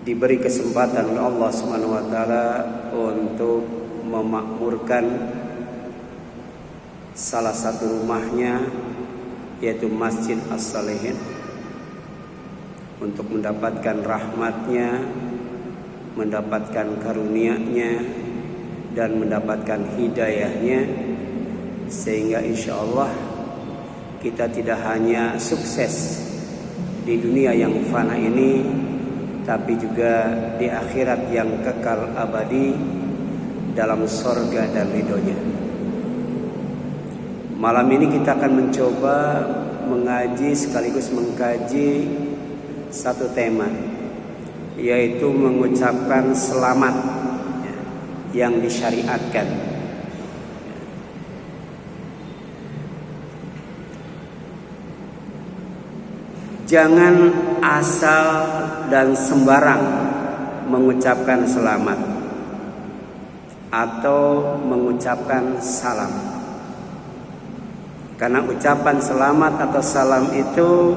diberi kesempatan oleh Allah Subhanahu wa taala untuk memakmurkan salah satu rumahnya, yaitu Masjid As-Salihin, untuk mendapatkan rahmatnya, mendapatkan karunia-Nya, dan mendapatkan hidayahnya, sehingga insya Allah kita tidak hanya sukses di dunia yang fana ini, tapi juga di akhirat yang kekal abadi dalam sorga dan ridhonya. Malam ini kita akan mencoba mengaji sekaligus mengkaji satu tema, yaitu mengucapkan selamat yang disyariatkan. Jangan asal dan sembarang mengucapkan selamat atau mengucapkan salam. Karena ucapan selamat atau salam itu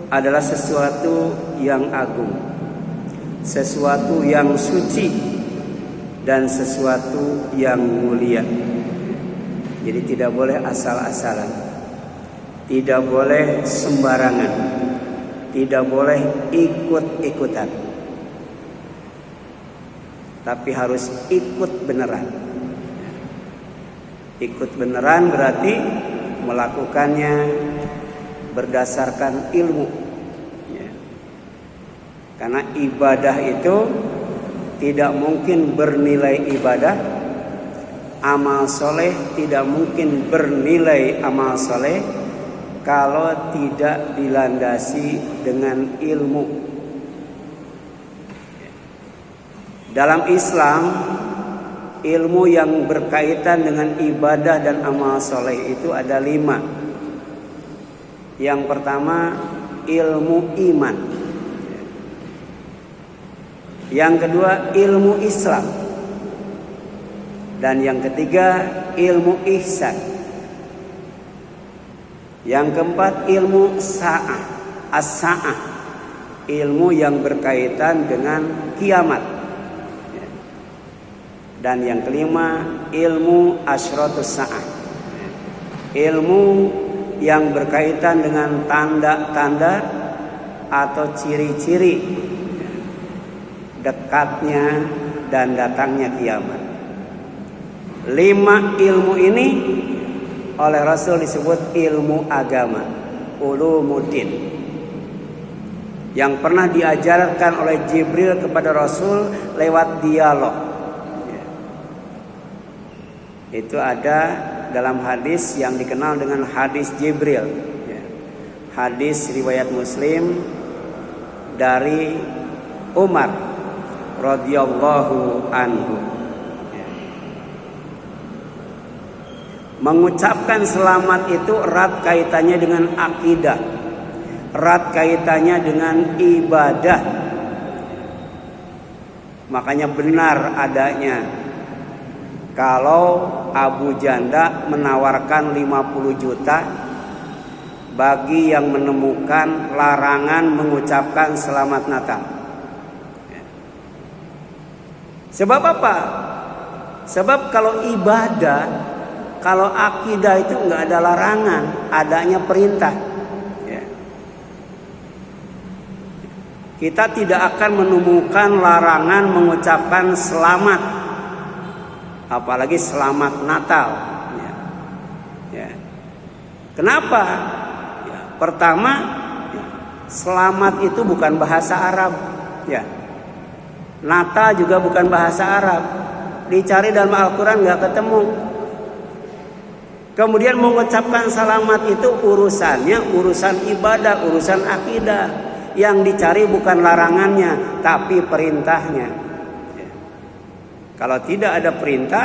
adalah sesuatu yang agung, sesuatu yang suci, dan sesuatu yang mulia. Jadi tidak boleh asal-asalan, tidak boleh sembarangan, tidak boleh ikut-ikutan, tapi harus ikut beneran. Ikut beneran berarti melakukannya berdasarkan ilmu. Karena ibadah itu tidak mungkin bernilai ibadah, amal soleh tidak mungkin bernilai amal soleh kalau tidak dilandasi dengan ilmu. Dalam Islam, ilmu yang berkaitan dengan ibadah dan amal soleh itu ada 5. Yang pertama, ilmu iman. Yang kedua, ilmu Islam. Dan yang ketiga, ilmu ihsan. Yang keempat, ilmu sa'ah, as-sa'ah, ilmu yang berkaitan dengan kiamat. Dan yang kelima, ilmu asyratus sa'ah, ilmu yang berkaitan dengan tanda-tanda atau ciri-ciri dekatnya dan datangnya kiamat. 5 ilmu ini oleh Rasul disebut ilmu agama, ulumuddin, yang pernah diajarkan oleh Jibril kepada Rasul lewat dialog. Itu ada dalam hadis yang dikenal dengan hadis Jibril, hadis riwayat Muslim dari Umar radhiyallahu anhu. Mengucapkan selamat itu erat kaitannya dengan akidah, erat kaitannya dengan ibadah. Makanya benar adanya kalau Abu Janda menawarkan 50 juta bagi yang menemukan larangan mengucapkan selamat Natal. Sebab apa? Sebab kalau ibadah, kalau akidah itu enggak ada larangan, adanya perintah. Kita tidak akan menemukan larangan mengucapkan selamat, apalagi selamat Natal. Kenapa? Pertama, selamat itu bukan bahasa Arab. Natal juga bukan bahasa Arab. Dicari dalam Al-Quran nggak ketemu. Kemudian mengucapkan selamat itu urusannya urusan ibadah, urusan akidah. Yang dicari bukan larangannya, tapi perintahnya. Kalau tidak ada perintah,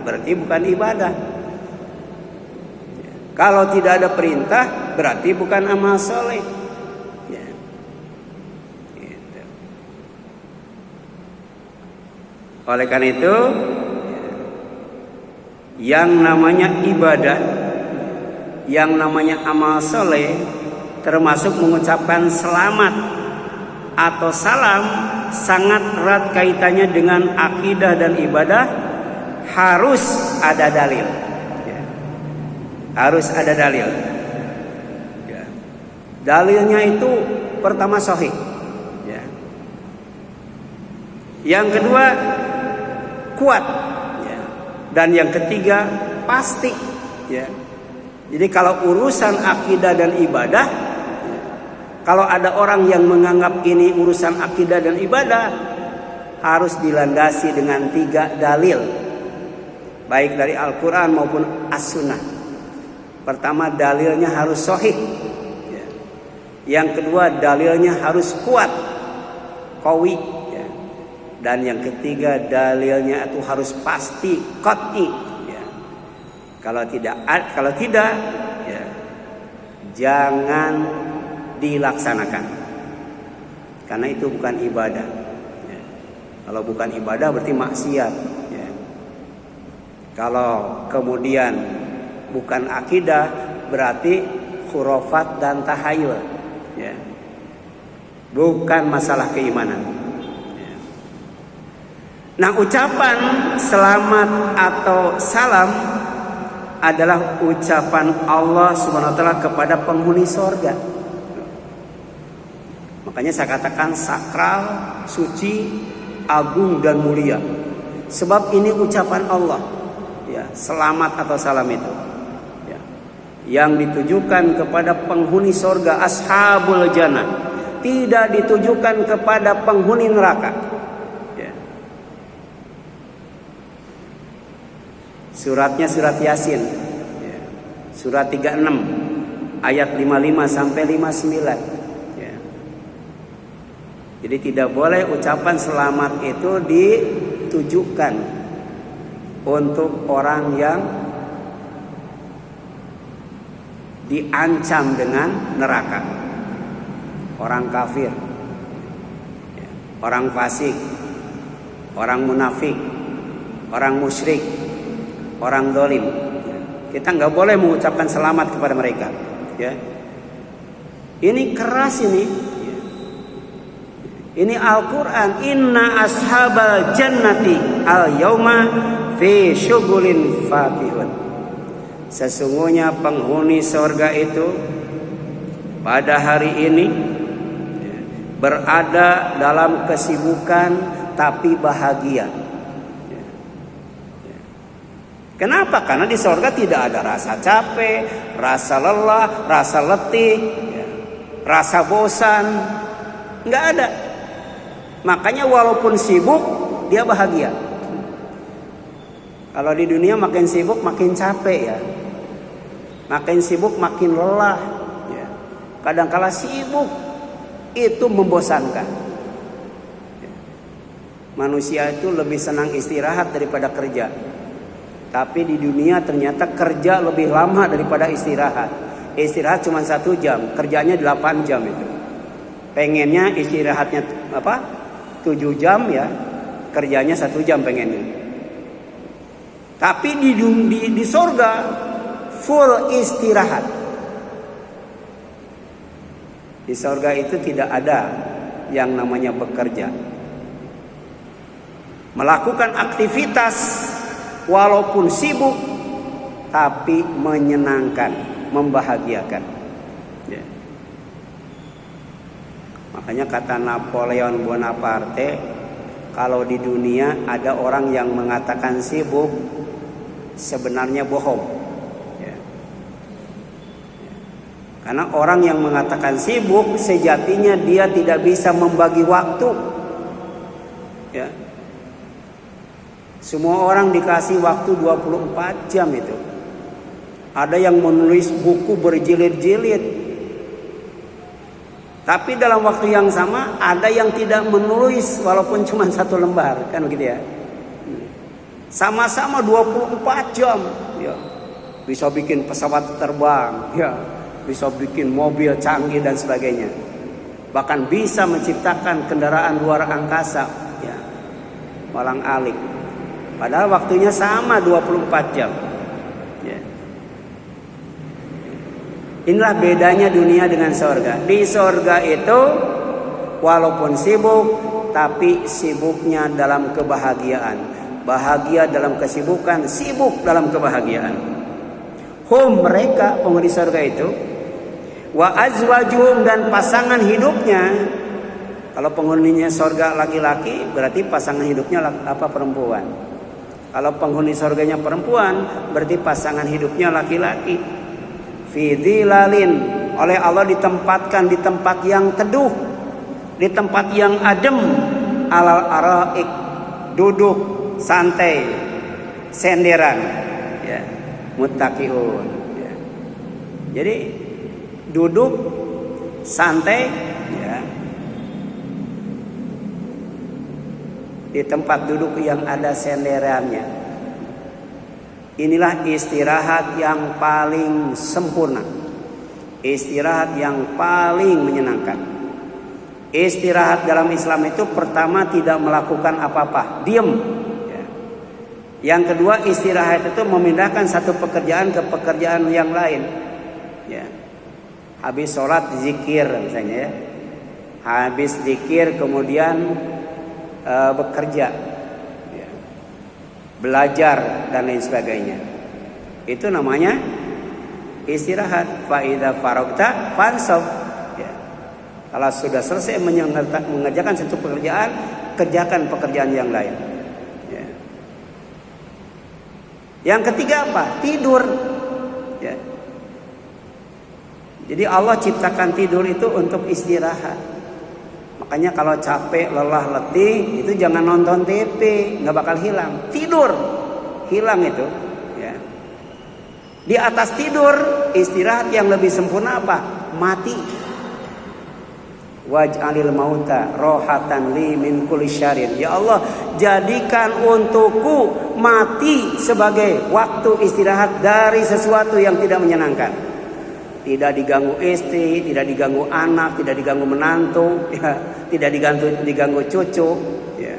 berarti bukan ibadah. Kalau tidak ada perintah, berarti bukan amal soleh. Oleh karena itu, yang namanya ibadah, yang namanya amal soleh, termasuk mengucapkan selamat atau salam sangat erat kaitannya dengan akidah dan ibadah, harus ada dalil. Ya. Harus ada dalil. Ya. Dalilnya itu pertama sahih. Ya. Yang kedua kuat. Ya. Dan yang ketiga pasti. Ya. Jadi kalau urusan akidah dan ibadah, kalau ada orang yang menganggap ini urusan akidah dan ibadah, harus dilandasi dengan 3 dalil, baik dari Al-Quran maupun As-Sunnah. Pertama, dalilnya harus sahih. Yang kedua, dalilnya harus kuat, qawi. Dan yang ketiga, dalilnya itu harus pasti, qat'i. Kalau tidak, ya, jangan dilaksanakan, karena itu bukan ibadah. Ya. Kalau bukan ibadah berarti maksiat. Ya. Kalau kemudian bukan akidah berarti khurafat dan tahayul. Ya. Bukan masalah keimanan. Ya. Nah, ucapan selamat atau salam adalah ucapan Allah Subhanahu wa taala kepada penghuni surga. Makanya saya katakan sakral, suci, agung dan mulia. Sebab ini ucapan Allah. Ya, selamat atau salam itu. Ya. Yang ditujukan kepada penghuni surga, ashabul jannah. Tidak ditujukan kepada penghuni neraka. Ya. Suratnya surat Yasin. Ya. Surat 36 ayat 55 sampai 59. Jadi tidak boleh ucapan selamat itu ditujukan untuk orang yang diancam dengan neraka. Orang kafir, orang fasik, orang munafik, orang musyrik, orang zalim. Kita nggak boleh mengucapkan selamat kepada mereka. Ya. Ini keras ini. Ini Al-Quran. Inna ashabal jannati al-yawma fi syughulin fakihun. Sesungguhnya penghuni surga itu pada hari ini berada dalam kesibukan tapi bahagia. Kenapa? Karena di surga tidak ada rasa capek, rasa lelah, rasa letih, rasa bosan. Nggak ada. Makanya walaupun sibuk, dia bahagia. Kalau di dunia makin sibuk makin capek ya. Makin sibuk makin lelah ya. Kadang-kala sibuk itu membosankan ya. Manusia itu lebih senang istirahat daripada kerja. Tapi di dunia ternyata kerja lebih lama daripada istirahat. Istirahat cuma 1 jam, kerjanya 8 jam itu. Pengennya istirahatnya 7 jam ya, kerjanya 1 jam pengennya. Tapi di surga full istirahat. Di surga itu tidak ada yang namanya bekerja. Melakukan aktivitas walaupun sibuk tapi menyenangkan, membahagiakan. Ya. Makanya kata Napoleon Bonaparte, kalau di dunia ada orang yang mengatakan sibuk, sebenarnya bohong. Ya. Karena orang yang mengatakan sibuk, sejatinya dia tidak bisa membagi waktu. Ya. Semua orang dikasih waktu 24 jam itu. Ada yang menulis buku berjilid-jilid. Tapi dalam waktu yang sama ada yang tidak menulis walaupun cuma 1 lembar, kan begitu ya. Sama-sama 24 jam, ya. Bisa bikin pesawat terbang, ya. Bisa bikin mobil canggih dan sebagainya. Bahkan bisa menciptakan kendaraan luar angkasa, ya. Walang-alik. Padahal waktunya sama 24 jam. Ya. Inilah bedanya dunia dengan surga. Di surga itu walaupun sibuk, tapi sibuknya dalam kebahagiaan. Bahagia dalam kesibukan, sibuk dalam kebahagiaan. Hum, mereka penghuni surga itu, wa azwajuhum, dan pasangan hidupnya. Kalau penghuninya surga laki-laki, berarti pasangan hidupnya perempuan. Kalau penghuni surganya perempuan, berarti pasangan hidupnya laki-laki. Fi dhilalin, oleh Allah ditempatkan di tempat yang teduh, di tempat yang adem, alal araik, duduk santai, senderan, ya, muttaqiun, ya. Jadi duduk santai, ya, di tempat duduk yang ada senderannya. Inilah istirahat yang paling sempurna, istirahat yang paling menyenangkan. Istirahat dalam Islam itu pertama tidak melakukan apa-apa, diam. Ya. Yang kedua, istirahat itu memindahkan satu pekerjaan ke pekerjaan yang lain. Ya. Habis sholat zikir misalnya, ya. Habis zikir kemudian bekerja, ya, belajar dan lain sebagainya. Itu namanya istirahat. Fa idza faragta fansab. Ya. Kalau sudah selesai mengerjakan satu pekerjaan, kerjakan pekerjaan yang lain. Ya. Yang ketiga apa? Tidur. Ya. Jadi Allah ciptakan tidur itu untuk istirahat. Makanya kalau capek, lelah, letih, itu jangan nonton TV, nggak bakal hilang. Tidur, hilang itu. Ya. Di atas tidur, istirahat yang lebih sempurna apa? Mati. Waj'alil mauta rohatan li min kulli syarrin. Ya Allah, jadikan untukku mati sebagai waktu istirahat dari sesuatu yang tidak menyenangkan. Tidak diganggu istri, tidak diganggu anak, tidak diganggu menantu, ya, tidak diganggu cucu, ya.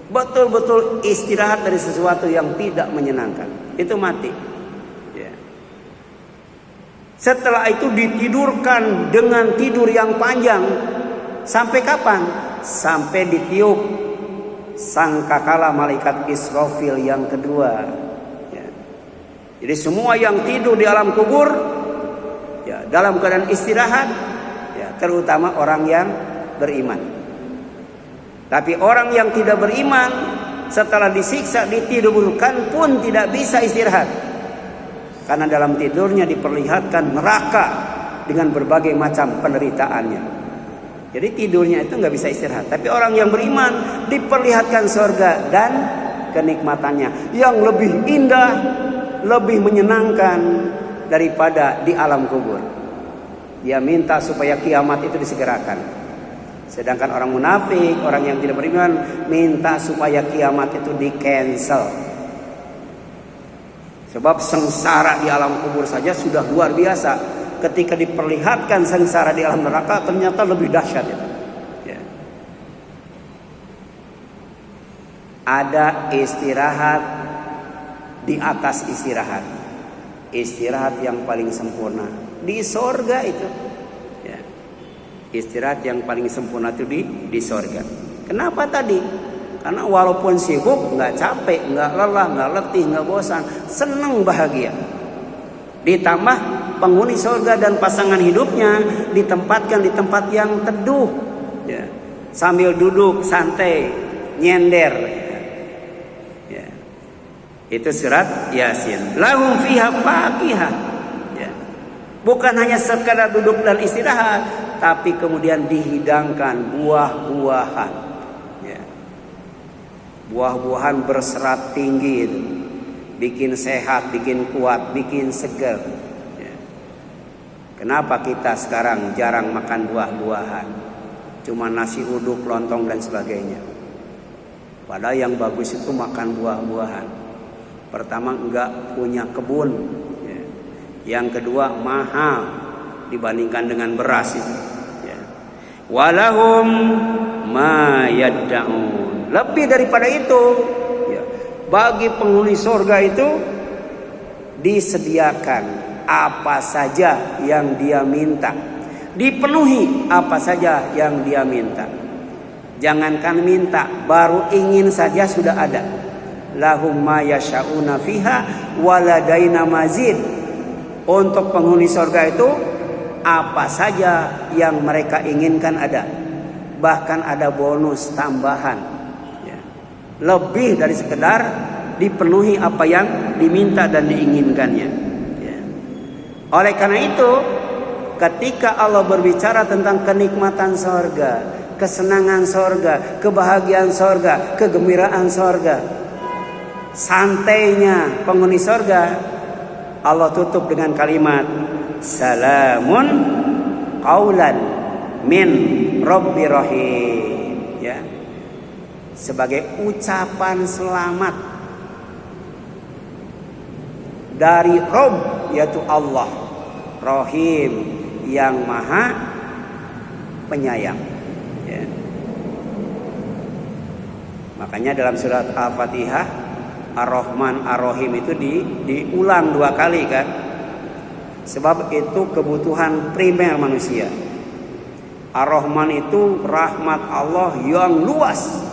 Betul-betul istirahat dari sesuatu yang tidak menyenangkan. Itu mati. Ya. Setelah itu ditidurkan dengan tidur yang panjang. Sampai kapan? Sampai ditiup sangkakala malaikat Israfil yang kedua. Ya. Jadi semua yang tidur di alam kubur, ya, dalam keadaan istirahat, ya, terutama orang yang beriman. Tapi orang yang tidak beriman, setelah disiksa, ditidurkan pun tidak bisa istirahat. Karena dalam tidurnya diperlihatkan neraka dengan berbagai macam penderitaannya. Jadi tidurnya itu nggak bisa istirahat. Tapi orang yang beriman diperlihatkan surga dan kenikmatannya yang lebih indah, lebih menyenangkan daripada di alam kubur. Dia minta supaya kiamat itu disegerakan. Sedangkan orang munafik, orang yang tidak beriman, minta supaya kiamat itu di-cancel. Sebab sengsara di alam kubur saja sudah luar biasa. Ketika diperlihatkan sengsara di alam neraka, ternyata lebih dahsyat itu. Ya. Ada istirahat di atas istirahat. Istirahat yang paling sempurna di sorga itu, ya. Istirahat yang paling sempurna itu di sorga. Kenapa tadi? Karena walaupun sibuk, nggak capek, nggak lelah, nggak letih, nggak bosan, senang, bahagia. Ditambah penghuni sorga dan pasangan hidupnya ditempatkan di tempat yang teduh, ya. Sambil duduk santai, nyender. Itu surat Yasin. Lahum fiha fakihah. Ya. Bukan hanya sekadar duduk dan istirahat, tapi kemudian dihidangkan buah-buahan. Ya. Buah-buahan berserat tinggi itu. Bikin sehat, bikin kuat, bikin segar. Ya. Kenapa kita sekarang jarang makan buah-buahan? Cuma nasi uduk, lontong dan sebagainya. Padahal yang bagus itu makan buah-buahan. Pertama, enggak punya kebun, ya. Yang kedua, mahal dibandingkan dengan beras itu, ya. Walahum ma yadda'un. Lebih daripada itu, ya, bagi penghuni surga itu disediakan apa saja yang dia minta. dipenuhi apa saja yang dia minta. Jangankan minta, baru ingin saja sudah ada. Lahum ma yasha'una fiha waladaina mazid. Untuk penghuni surga itu apa saja yang mereka inginkan ada. Bahkan ada bonus tambahan, ya. Lebih dari sekedar dipenuhi apa yang diminta dan diinginkannya, ya. Oleh karena itu, ketika Allah berbicara tentang kenikmatan surga, kesenangan surga, kebahagiaan surga, kegembiraan surga, santainya penghuni surga, Allah tutup dengan kalimat salamun qaulan min Rabbi rahim, ya. Sebagai ucapan selamat dari Rabb, yaitu Allah, Rahim, yang maha penyayang, ya. Makanya dalam surat Al-Fatihah Ar-Rahman Ar-Rahim itu diulang 2 kali kan. Sebab itu kebutuhan primer manusia. Ar-Rahman itu rahmat Allah yang luas.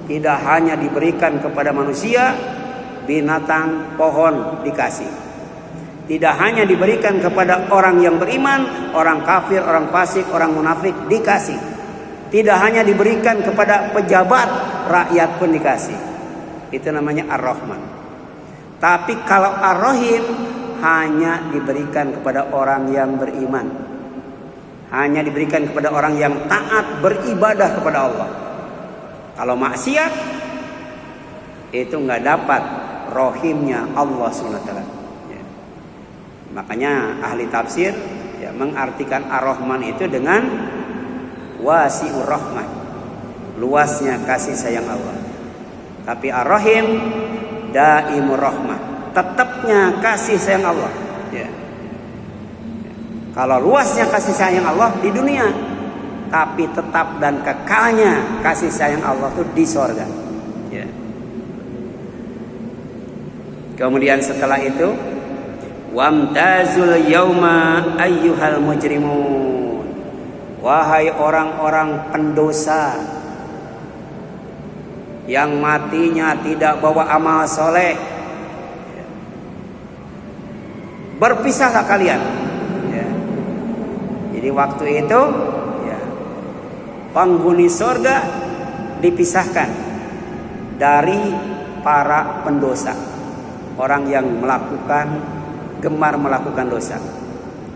Tidak hanya diberikan kepada manusia, binatang, pohon dikasih. Tidak hanya diberikan kepada orang yang beriman, orang kafir, orang fasik, orang munafik dikasih. Tidak hanya diberikan kepada pejabat, rakyat pun dikasih. Itu namanya Ar-Rahman. Tapi kalau Ar-Rahim hanya diberikan kepada orang yang beriman. Hanya diberikan kepada orang yang taat beribadah kepada Allah. Kalau maksiat itu nggak dapat rohimnya Allah SWT, ya. Makanya ahli tafsir, ya, mengartikan Ar-Rahman itu dengan wasi'ur rahmah, luasnya kasih sayang Allah. Tapi Ar-Rahim daimur rahmah, tetapnya kasih sayang Allah, ya. Kalau luasnya kasih sayang Allah di dunia, tapi tetap dan kekalnya kasih sayang Allah itu di sorga, ya. Kemudian setelah itu, wamtazul yauma ayyuhal mujrimun, wahai orang-orang pendosa yang matinya tidak bawa amal soleh, berpisahlah kalian, ya. Jadi waktu itu, ya, penghuni surga dipisahkan dari para pendosa, orang yang gemar melakukan dosa.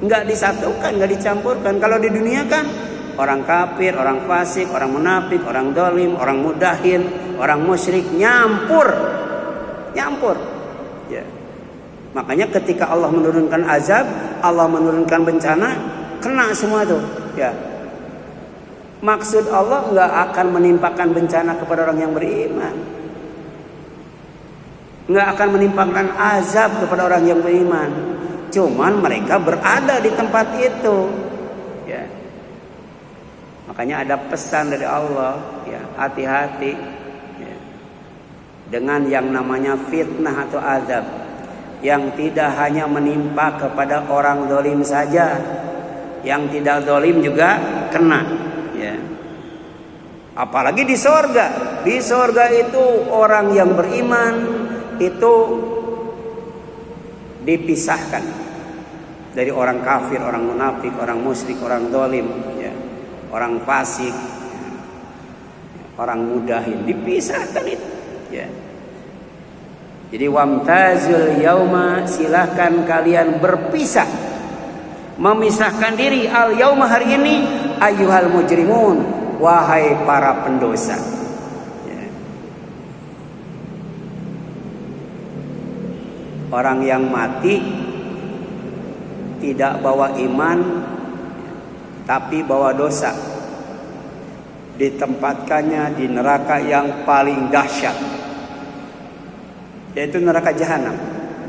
Enggak disatukan, enggak dicampurkan. Kalau di dunia kan orang kafir, orang fasik, orang munafik, orang dolim, orang mudahin, orang musyrik nyampur, ya. Makanya ketika Allah menurunkan azab, Allah menurunkan bencana, kena semua tuh, ya. Maksud Allah enggak akan menimpakan bencana kepada orang yang beriman, enggak akan menimpakan azab kepada orang yang beriman. Cuman mereka berada di tempat itu, ya. Makanya ada pesan dari Allah, ya, hati-hati, ya, dengan yang namanya fitnah atau azab, yang tidak hanya menimpa kepada orang zalim saja, yang tidak zalim juga kena, ya. Apalagi di sorga. Di sorga itu orang yang beriman itu dipisahkan dari orang kafir, orang munafik, orang musyrik, orang zalim, ya, orang fasik, ya, orang mudahin, dipisahkan itu, ya. Jadi wamtazul yauma, silahkan kalian berpisah, memisahkan diri al yauma, hari ini, ayyuhal mujrimun, wahai para pendosa, ya. Orang yang mati tidak bawa iman, tapi bawa dosa, ditempatkannya di neraka yang paling dahsyat, yaitu neraka jahanam,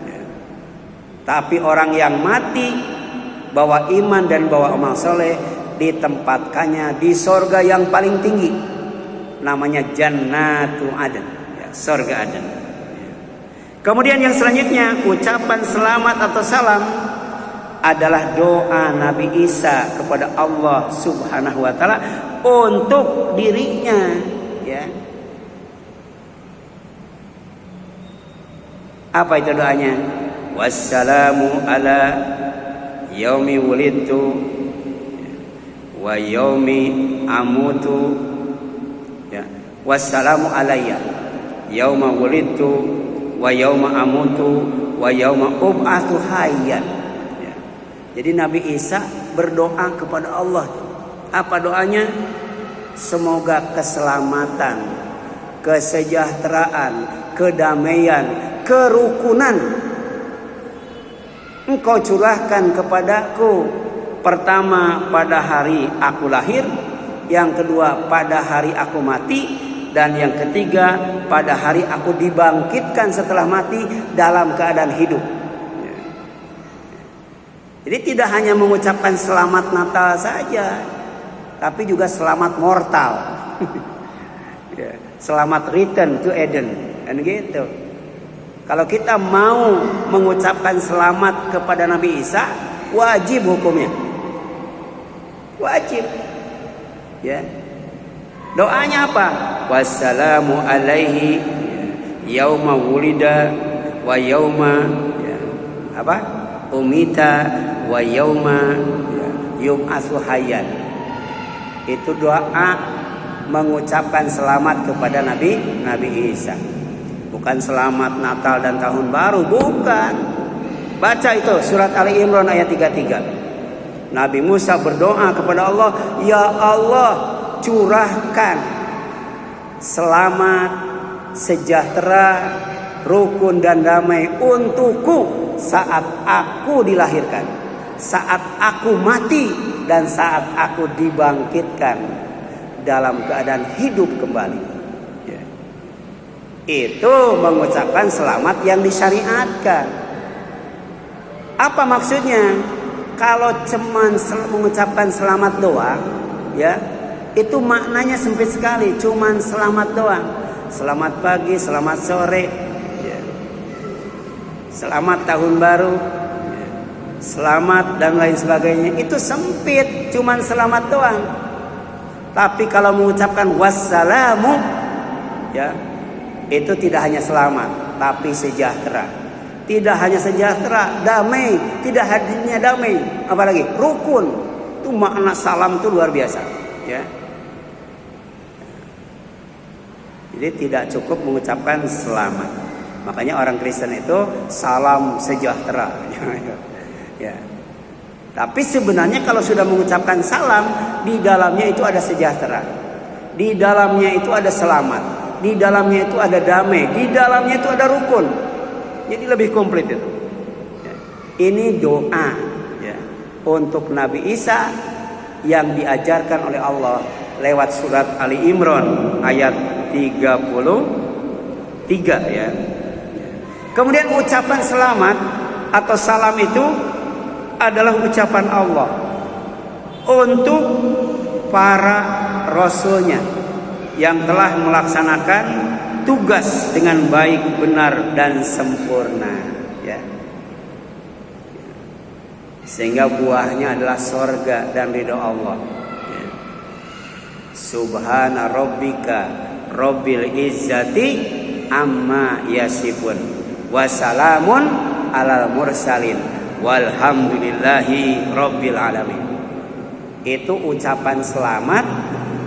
ya. Tapi orang yang mati bawa iman dan bawa amal soleh, ditempatkannya di sorga yang paling tinggi, namanya Jannatu Aden, ya, sorga Aden, ya. Kemudian yang selanjutnya, ucapan selamat atau salam adalah doa Nabi Isa kepada Allah Subhanahu wa taala untuk dirinya, ya. Apa itu doanya? Wassalamu ala yaumi wulidtu wa yaumi amutu, ya. Wassalamu alayya yauma wulidtu wa yauma amutu wa yauma ub'atsu hayyan, ya. Jadi Nabi Isa berdoa kepada Allah. Apa doanya? Semoga keselamatan, kesejahteraan, kedamaian, kerukunan Engkau curahkan kepadaku. Pertama pada hari aku lahir, yang kedua pada hari aku mati, dan yang ketiga pada hari aku dibangkitkan setelah mati dalam keadaan hidup. Jadi tidak hanya mengucapkan selamat Natal saja, tapi juga selamat mortal. Selamat return to Eden, kan gitu. Kalau kita mau mengucapkan selamat kepada Nabi Isa, wajib hukumnya. Wajib. Ya. Doanya apa? Wassalamu alaihi yauma wulida wa yauma, ya, apa? Umita wa yauma, ya, yub'atsu hayyan. Itu doa mengucapkan selamat kepada Nabi Isa. Bukan selamat Natal dan Tahun Baru, bukan. Baca itu surat Ali Imran ayat 33. Nabi Musa berdoa kepada Allah, ya Allah, curahkan selamat, sejahtera, rukun dan damai untukku saat aku dilahirkan, saat aku mati, dan saat aku dibangkitkan dalam keadaan hidup kembali. Itu mengucapkan selamat yang disyariatkan. Apa maksudnya? Kalau cuman mengucapkan selamat doang, ya, itu maknanya sempit sekali. Cuman selamat doang. Selamat pagi, selamat sore, ya. Selamat tahun baru, ya. Selamat dan lain sebagainya. Itu sempit, cuman selamat doang. Tapi kalau mengucapkan wassalamu, ya, itu tidak hanya selamat, tapi sejahtera. Tidak hanya sejahtera, damai. Tidak hanya damai, apalagi rukun. Itu makna salam itu luar biasa, ya. Jadi tidak cukup mengucapkan selamat. Makanya orang Kristen itu salam sejahtera. Ya. Tapi sebenarnya kalau sudah mengucapkan salam, di dalamnya itu ada sejahtera. Di dalamnya itu ada selamat. Di dalamnya itu ada damai, di dalamnya itu ada rukun. Jadi lebih komplit itu. Ya. Ini doa, ya, untuk Nabi Isa yang diajarkan oleh Allah lewat surat Ali Imran ayat 33, ya. Kemudian ucapan selamat atau salam itu adalah ucapan Allah untuk para rasulnya yang telah melaksanakan tugas dengan baik, benar, dan sempurna, ya. Sehingga buahnya adalah sorga dan ridho Allah, ya. Subhana rabbika rabbil izzati amma yasifun wassalamun alal mursalin walhamdulillahi rabbil alamin. Itu ucapan selamat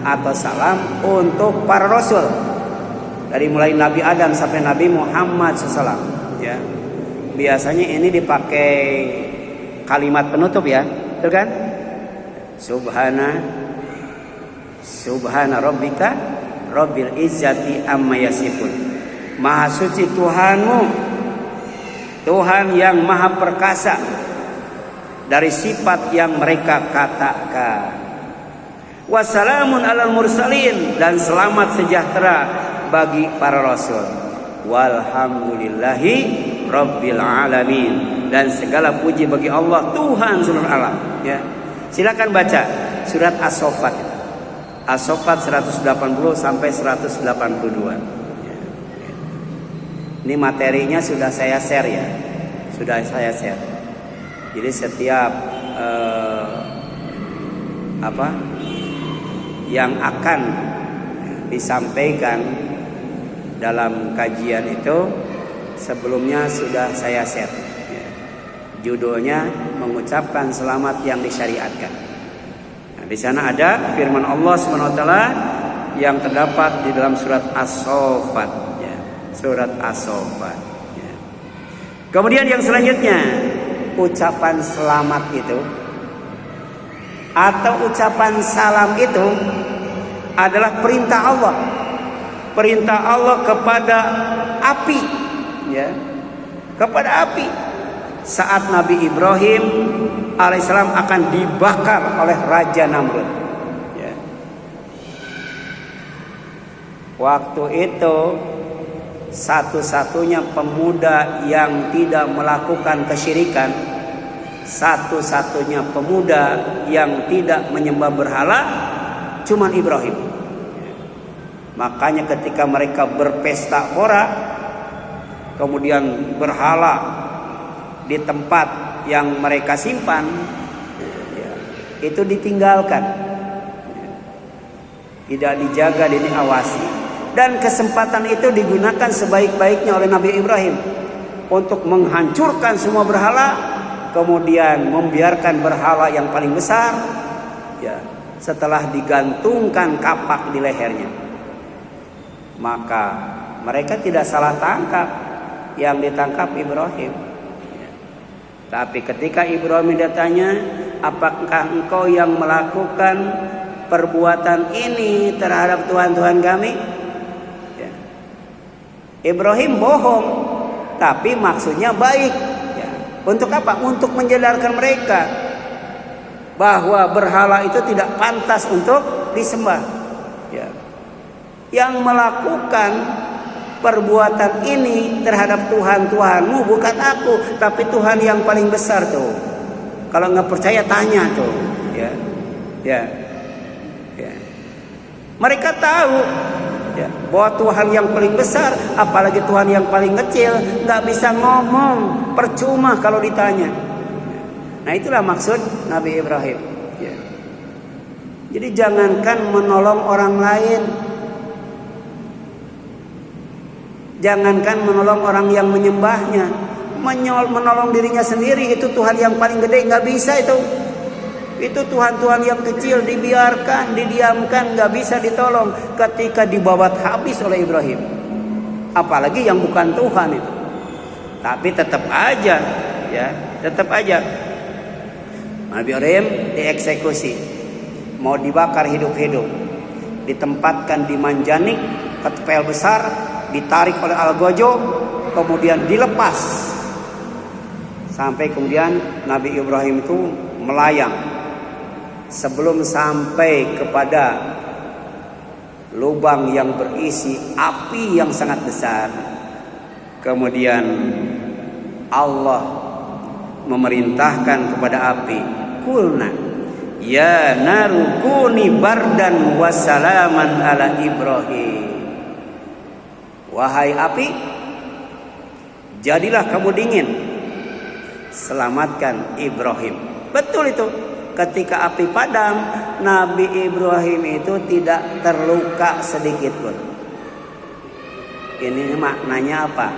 atau salam untuk para rasul, dari mulai Nabi Adam sampai Nabi Muhammad SAW, ya. Biasanya ini dipakai kalimat penutup, ya, betul kan? Subhana rabbika rabbil izzati amma yasifun. Maha suci Tuhanmu, Tuhan yang maha perkasa dari sifat yang mereka katakan. Wassalamun alal mursalin, dan selamat sejahtera bagi para rasul. Walhamdulillahi rabbil alamin, dan segala puji bagi Allah Tuhan seluruh alam, ya. Silakan baca surat As-Saffat. As-Saffat 180 sampai 182. Ya. Ini materinya sudah saya share, ya. Sudah saya share. Jadi setiap yang akan disampaikan dalam kajian itu sebelumnya sudah saya set. Judulnya mengucapkan selamat yang disyariatkan. Nah, di sana ada firman Allah SWT yang terdapat di dalam surat As-Saffat, ya. Surat As-Saffat. Ya. Kemudian yang selanjutnya, ucapan selamat itu atau ucapan salam itu adalah perintah Allah. Perintah Allah kepada api, ya. Kepada api. Saat Nabi Ibrahim alaihissalam akan dibakar oleh Raja Namrud, ya. Waktu itu satu-satunya pemuda yang tidak melakukan kesyirikan, satu-satunya pemuda yang tidak menyembah berhala cuma Ibrahim. Makanya ketika mereka berpesta pora, kemudian berhala di tempat yang mereka simpan, ya, itu ditinggalkan, tidak dijaga, diawasi. Dan kesempatan itu digunakan sebaik-baiknya oleh Nabi Ibrahim untuk menghancurkan semua berhala, kemudian membiarkan berhala yang paling besar, ya, setelah digantungkan kapak di lehernya. Maka mereka tidak salah tangkap, yang ditangkap Ibrahim. Tapi ketika Ibrahim ditanya, apakah engkau yang melakukan perbuatan ini terhadap Tuhan-Tuhan kami? Ya. Ibrahim bohong, tapi maksudnya baik. Ya. Untuk apa? Untuk menjedarkan mereka bahwa berhala itu tidak pantas untuk disembah. Ya. Yang melakukan perbuatan ini terhadap Tuhan-Tuhanmu bukan aku, tapi Tuhan yang paling besar tuh. Kalau nggak percaya tanya tuh, ya, ya, ya. Mereka tahu, ya, bahwa Tuhan yang paling besar, apalagi Tuhan yang paling kecil, nggak bisa ngomong, percuma kalau ditanya. Nah itulah maksud Nabi Ibrahim. Ya. Jadi jangankan menolong orang lain, jangankan menolong orang yang menyembahnya, menolong dirinya sendiri, itu Tuhan yang paling gede nggak bisa itu. Itu Tuhan-Tuhan yang kecil dibiarkan, didiamkan, nggak bisa ditolong ketika dibabat habis oleh Ibrahim. Apalagi yang bukan Tuhan itu. Tapi tetap aja, ya, tetap aja Nabi Ibrahim dieksekusi, mau dibakar hidup-hidup, ditempatkan di Manjanik, ketepel besar, ditarik oleh Al-Gojo, kemudian dilepas, sampai kemudian Nabi Ibrahim itu melayang. Sebelum sampai kepada lubang yang berisi api yang sangat besar, kemudian Allah memerintahkan kepada api, kulna ya naru kuni bardan wassalaman ala Ibrahim. Wahai api, jadilah kamu dingin, selamatkan Ibrahim. Betul itu. Ketika api padam, Nabi Ibrahim itu tidak terluka sedikit pun. Ini maknanya apa?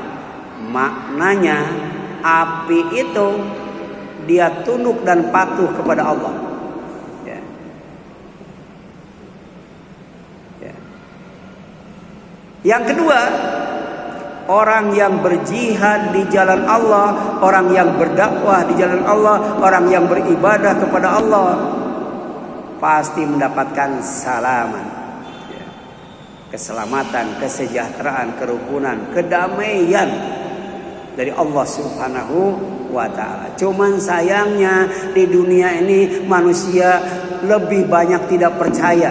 Maknanya api itu dia tunduk dan patuh kepada Allah. Ya. Ya. Yang kedua, orang yang berjihad di jalan Allah, orang yang berdakwah di jalan Allah, orang yang beribadah kepada Allah, pasti mendapatkan salaman, ya, keselamatan, kesejahteraan, kerukunan, kedamaian dari Allah Subhanahu wa ta'ala. Cuman sayangnya di dunia ini manusia lebih banyak tidak percaya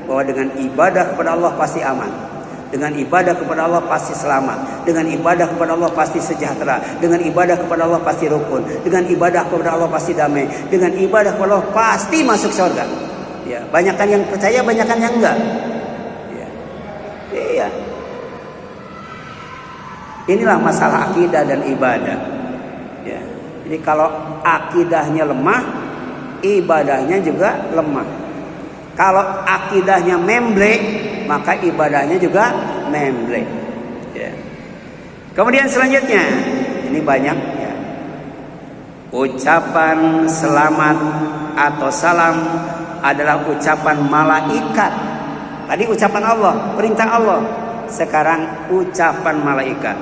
bahwa dengan ibadah kepada Allah pasti aman. Dengan ibadah kepada Allah pasti selamat. Dengan ibadah kepada Allah pasti sejahtera. Dengan ibadah kepada Allah pasti rukun. Dengan ibadah kepada Allah pasti damai. Dengan ibadah kepada Allah pasti masuk surga. Ya, banyakkan yang percaya, banyakkan yang enggak. Ya. Iya. Inilah masalah akidah dan ibadah. Ya. Jadi kalau akidahnya lemah, ibadahnya juga lemah. Kalau akidahnya memble, maka ibadahnya juga memble. Ya. Kemudian selanjutnya, ini banyak ya. Ucapan selamat atau salam adalah ucapan malaikat. Tadi ucapan Allah, perintah Allah. Sekarang ucapan malaikat.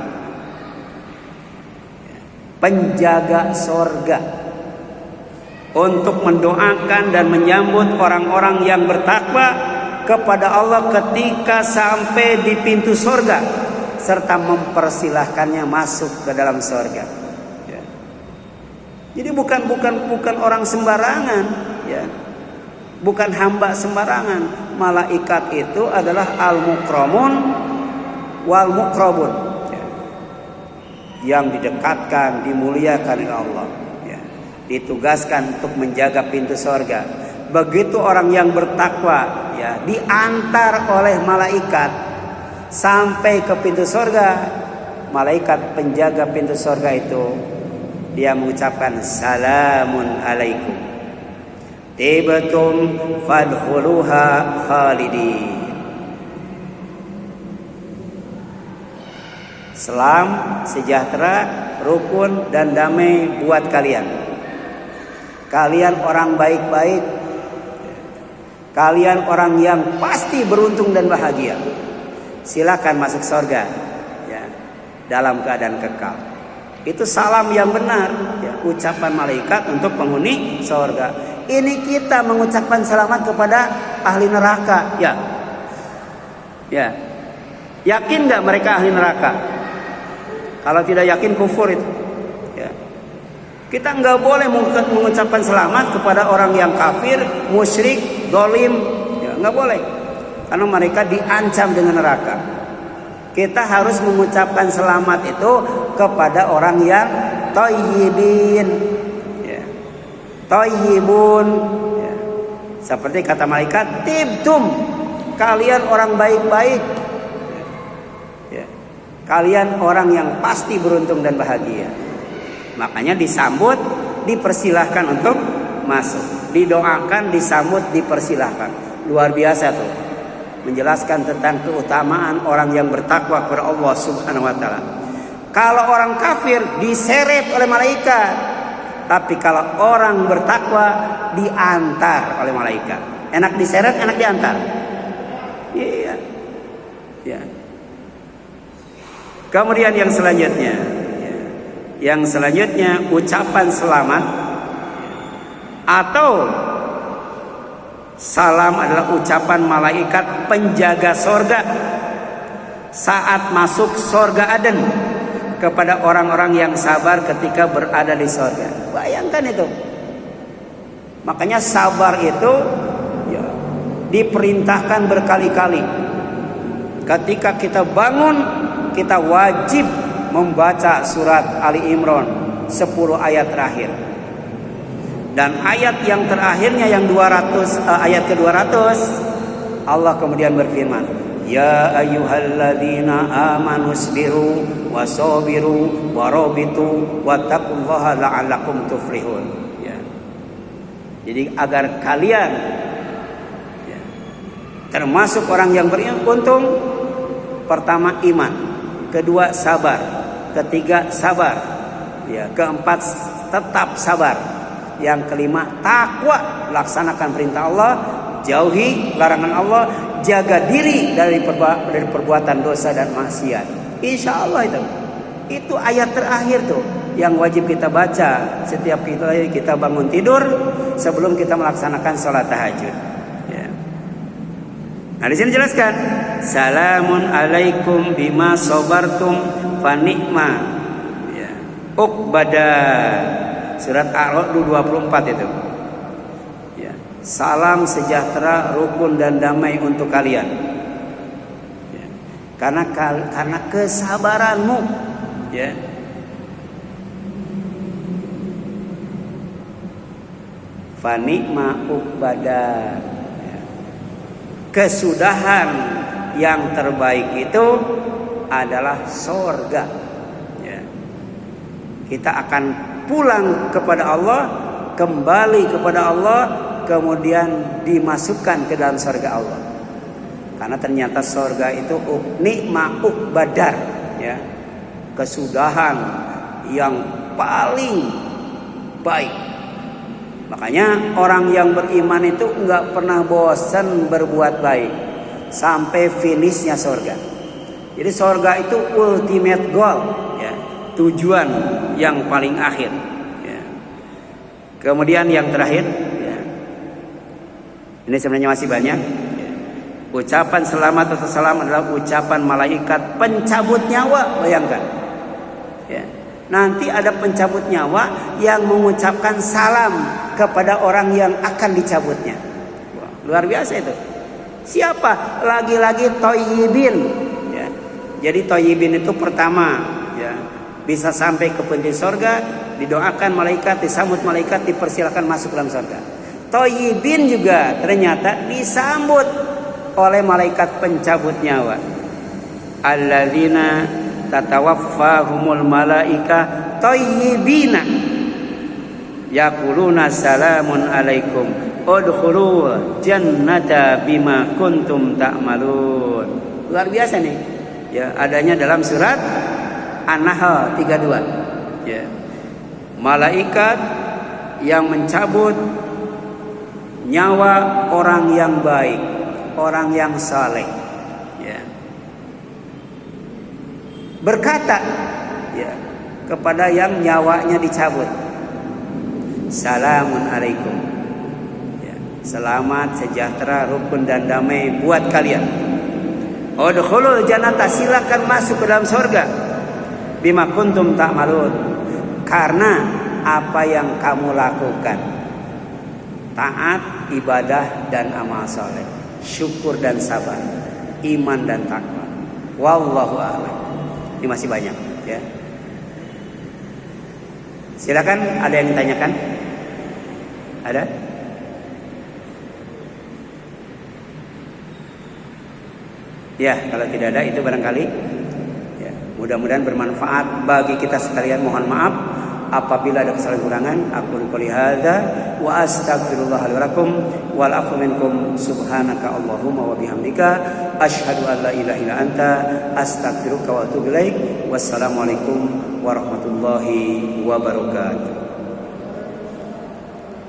Penjaga sorga untuk mendoakan dan menyambut orang-orang yang bertakwa kepada Allah ketika sampai di pintu sorga, serta mempersilahkannya masuk ke dalam sorga. Ya. Jadi bukan orang sembarangan, ya. Bukan hamba sembarangan. Malaikat itu adalah al-mukramun wal mukrabun. Yang didekatkan, dimuliakan oleh Allah, ya. Ditugaskan untuk menjaga pintu sorga. Begitu orang yang bertakwa, ya, diantar oleh malaikat sampai ke pintu sorga, malaikat penjaga pintu sorga itu dia mengucapkan salamun alaikum, tibtum fadkhuluha khalidin. Selam, sejahtera, rukun dan damai buat kalian. Kalian orang baik-baik. Kalian orang yang pasti beruntung dan bahagia. Silakan masuk surga, ya, dalam keadaan kekal. Itu salam yang benar, ya, ucapan malaikat untuk penghuni surga. Ini kita mengucapkan selamat kepada ahli neraka, ya. Ya. Yakin nggak mereka ahli neraka? Kalau tidak yakin kufur itu. Ya. Kita nggak boleh mengucapkan selamat kepada orang yang kafir, musyrik, dolim, ya, nggak boleh. Karena mereka diancam dengan neraka. Kita harus mengucapkan selamat itu kepada orang yang thayyibin, ya. Thayyibun, ya. Seperti kata malaikat, tibtum, kalian orang baik-baik. Kalian orang yang pasti beruntung dan bahagia. Makanya disambut, dipersilahkan untuk masuk. Didoakan, disambut, dipersilahkan. Luar biasa tuh. Menjelaskan tentang keutamaan orang yang bertakwa kepada Allah Subhanahu wa taala. Kalau orang kafir diseret oleh malaikat, tapi kalau orang bertakwa diantar oleh malaikat. Enak diseret, enak diantar. Iya. Ya. Kemudian yang selanjutnya, ya, yang selanjutnya ucapan selamat atau salam adalah ucapan malaikat penjaga sorga saat masuk sorga Aden kepada orang-orang yang sabar ketika berada di sorga. Bayangkan itu. Makanya sabar itu, ya, diperintahkan berkali-kali. Ketika kita bangun, kita wajib membaca surat Ali Imran 10 ayat terakhir. Dan ayat yang terakhirnya yang 200, ayat ke-200, Allah kemudian berfirman, ya ayyuhalladzina amanu isbiru wasabiru warabitu wattaqullaha la'allakum tuflihun. Ya. Jadi agar kalian, ya, termasuk orang yang beruntung, pertama iman, kedua sabar, ketiga sabar, ya, keempat tetap sabar, yang kelima takwa, laksanakan perintah Allah, jauhi larangan Allah, jaga diri dari perbuatan dosa dan maksiat. Insya Allah itu ayat terakhir tuh yang wajib kita baca setiap kita bangun tidur sebelum kita melaksanakan sholat tahajud. Ya. Nah di sini jelaskan, salamun alaikum bima sabartum fanikma, ya, uqbada, surat Ar-Ra'd 24 itu. Ya. Salam sejahtera, rukun dan damai untuk kalian. Ya. Karena kesabaranmu, ya. Fanikma uqbada. Kesudahan yang terbaik itu adalah sorga. Ya. Kita akan pulang kepada Allah, kembali kepada Allah, kemudian dimasukkan ke dalam surga Allah. Karena ternyata surga itu nikma badar, ya, kesudahan yang paling baik. Makanya orang yang beriman itu nggak pernah bosan berbuat baik sampai finishnya surga. Jadi surga itu ultimate goal, ya, tujuan yang paling akhir. Ya. Kemudian yang terakhir, ya, ini sebenarnya masih banyak. Ya. Ucapan selamat atau salam adalah ucapan malaikat pencabut nyawa. Bayangkan, ya. Nanti ada pencabut nyawa yang mengucapkan salam kepada orang yang akan dicabutnya. Wah, luar biasa itu. Siapa? Lagi-lagi thayyibin, ya. Jadi thayyibin itu pertama, ya, bisa sampai ke pintu surga, didoakan malaikat, disambut malaikat, dipersilakan masuk dalam surga. Thayyibin juga ternyata disambut oleh malaikat pencabut nyawa. Alladzina tatawaffahumul malaika thayyibina yaquluna salamun alaikum udkhulu jannata bima kuntum ta'malun. Luar biasa nih, ya, adanya dalam surat An-Nahl 32, ya. Malaikat yang mencabut nyawa orang yang baik, orang yang saleh, ya, berkata, ya, kepada yang nyawanya dicabut, salamun alaikum, ya, selamat, sejahtera, rukun dan damai buat kalian. Udkhulul jannata, silakan masuk ke dalam surga. Bima kuntum ta'malun, karena apa yang kamu lakukan, taat, ibadah dan amal saleh, syukur dan sabar, iman dan takwa. Wallahu a'lam. Ini masih banyak, ya. Silakan, ada yang ditanyakan? Ada? Ya, kalau tidak ada itu barangkali, ya, mudah-mudahan bermanfaat bagi kita sekalian. Mohon maaf apabila ada kesalahan kurangan. Aku qouli hadza wa astaghfirullah li wa lakum wal afu minkum subhanaka allahumma wa bihamdika asyhadu an la ilaha illa anta astaghfiruka wa atubu ilaik. Wassalamualaikum warahmatullahi wabarakatuh.